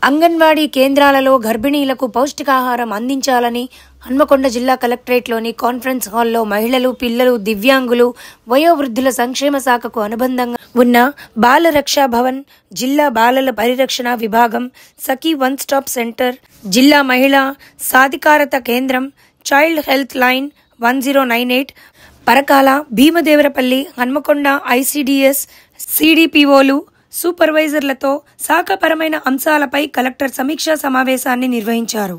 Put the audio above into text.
అంగన్వాడీ కేంద్రాలలో గర్భిణీలకు పౌష్టికాహారం అందించాలని హన్మకొండ జిల్లా కలెక్టరేట్లోని కాన్ఫరెన్స్ హాల్లో మహిళలు, పిల్లలు, దివ్యాంగులు, వయోవృద్ధుల సంక్షేమ శాఖకు అనుబంధంగా ఉన్న బాల రక్షా భవన్, జిల్లా బాలల పరిరక్షణ విభాగం, సఖీ వన్ స్టాప్ సెంటర్, జిల్లా మహిళా సాధికారత కేంద్రం, child health line 1098, Parakala, Bheemadevarapalli, Hanamkonda ICDS, సిడిపిఓలు, సూపర్వైజర్లతో శాఖపరమైన అంశాలపై కలెక్టర్ సమీక్షా సమావేశాన్ని నిర్వహించారు.